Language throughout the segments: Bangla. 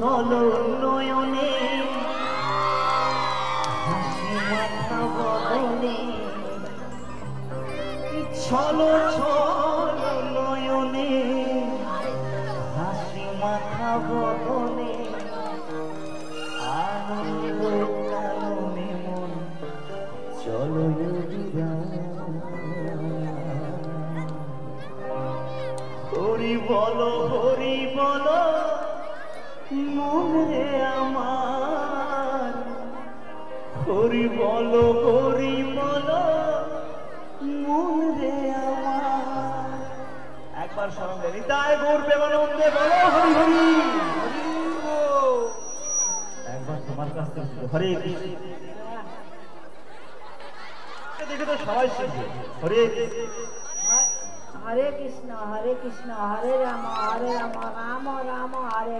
চলো নয়নে হাসি মাথা বদনে, চলো চলো নয়নে হাসি মাথা বদনে, আনন্দ কারণে মন চলো হরি বলো মন রে আমার, হরি বলো মন রে আমার। একবার সঙ্গে হৃদয় গৌর প্রেমানন্দে বলো হরি হরি। একবার তোমার কাছ থেকে হরে দেখে তো সবাই শিখবে। হরে हरे कृष्ण हरे राम राम राम हरे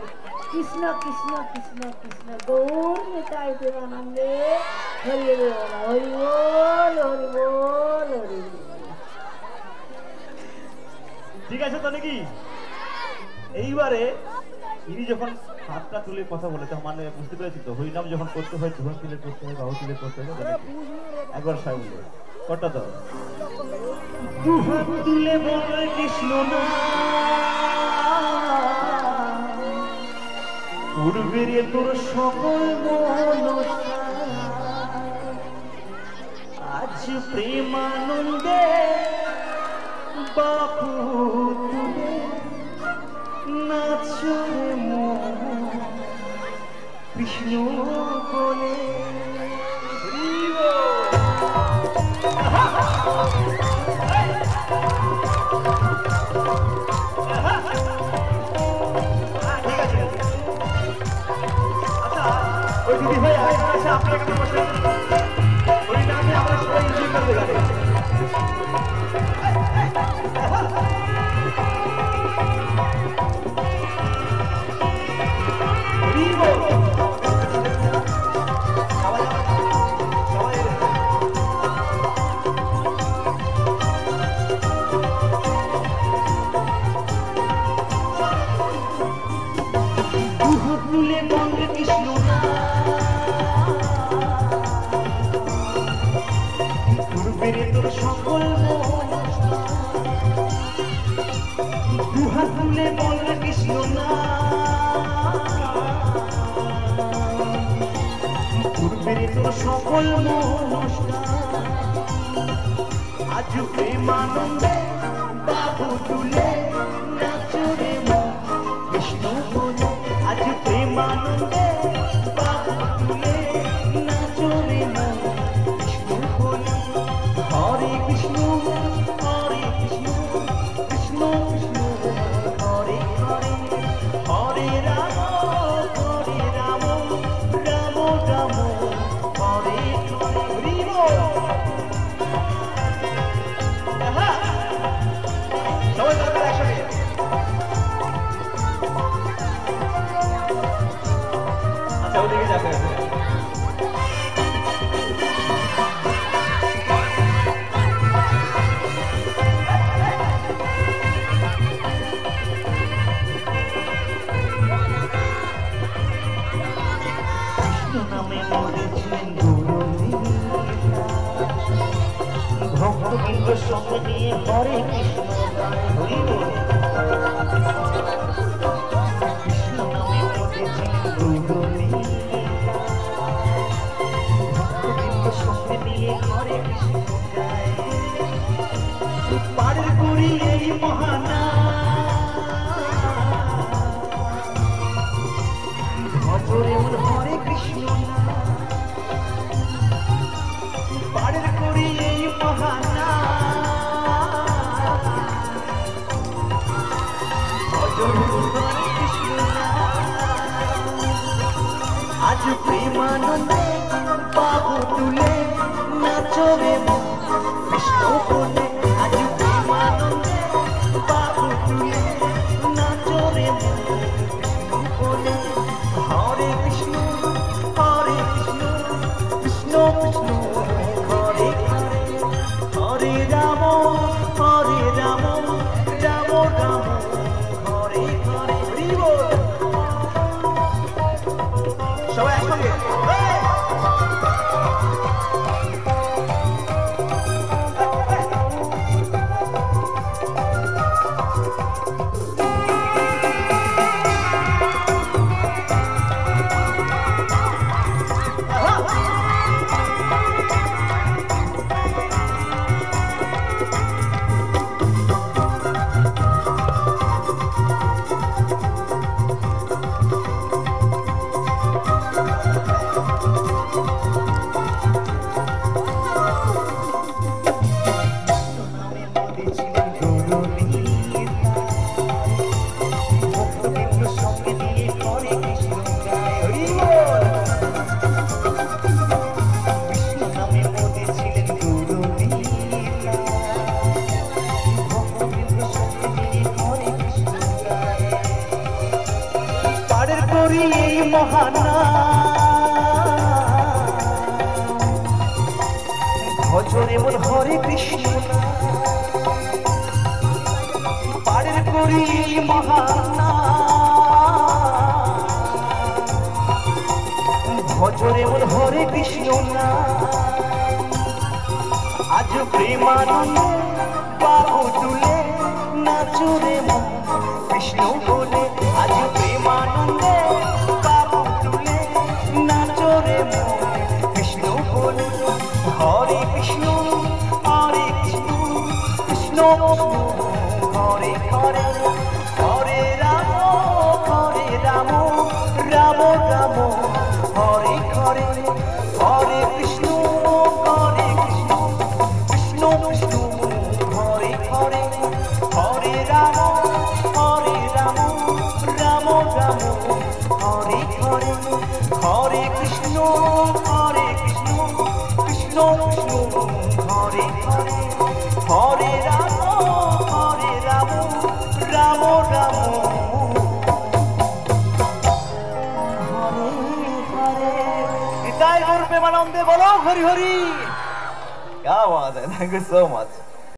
कृष्ण कृष्ण कृष्ण कृष्ण गौर निताय प्रेमानंदे हरि बोल हरि बोल हरि बोल हरि बोल। ঠিক আছে তো নাকি? এইবারে ইনি যখন হাতটা তুলে কথা বলে তখন মানে বুঝতে পেরেছি তো হরিনাম যখন করতে হয় তখন তুলে করতে হয়, বাহু তুলে করতে হয়। একবার সবাই বলবে কটা তো দুহাত তুলে বলে কৃষ্ণ না পূর্বের তোর সকল মনস্কার, আজ প্রেমানন্দে বাপু তুলে নাচে মন কৃষ্ণ বলে। দিদি ভাই আচ্ছা আপনার এখানে বসে ওই নামে আমরা সবাই এনজয় করবে গানে। তুলে বঙ্গে কৃষ্ণ পূর্বের তোর সকল দুহাত তুলে বঙ্গে কৃষ্ণ না পূর্বের তোর সকল মনস্কার, আজ প্রেমানন্দে বাবু তুলে নাচরে মন কৃষ্ণ বলে, আজ প্রেমানন্দে বাবু তুলে নাচরে মন কৃষ্ণ বলে। হরে কৃষ্ণ কৃষ্ণ কৃষ্ণ হরে হরে, হরে রাম রাম রাম হরে হরে। সবাই দরকার একসাথে আচ্ছা ওদিকে যাবে। ভক্তবৃন্দ সঙ্গে নিয়ে হরে কৃষ্ণ হরি বল। কৃষ্ণ নামে মরেছিলেন গৌরী, ভক্তবৃন্দ সঙ্গে নিয়ে হরে কৃষ্ণ গায়। পার করি এই মহানা ভজরে হরে কৃষ্ণ পারের করি এই মহানা আজ প্রেমানন্দে বাবু তুলে নাচরে কৃষ্ণ বলে, আজ প্রেমানন্দে বাবু তুলে নাচরে কৃষ্ণ বলে। হরে কৃষ্ণ কৃষ্ণ কৃষ্ণ হরে হরে, হরে রাম রাম রাম হরে হরে। সবাই একসঙ্গে ভজরে মন হরে কৃষ্ণ পারের করি মহানা ভজরে মন হরে কৃষ্ণ না আজ প্রেমানন্দ বাবু তুলে নাচুরে মন কৃষ্ণ বলে আজ প্রেমানন্দে বাবু তুলে নাচরে মন কৃষ্ণ বলে হরে কৃষ্ণ কৃষ্ণ হরে হরে হরে রাম রাম রাম হরে হরে হরে কৃষ্ণ কৃষ্ণ কৃষ্ণ হরে হরে হরে রাম রাম রাম হরে হরে হরে কৃষ্ণ কৃষ্ণ হরে হরে হরে রাম রাম রাম হরে হরে নিতাই গৌর প্রেমানন্দে বলো হরি হরি। क्या बात है, थैंक यू सो मच।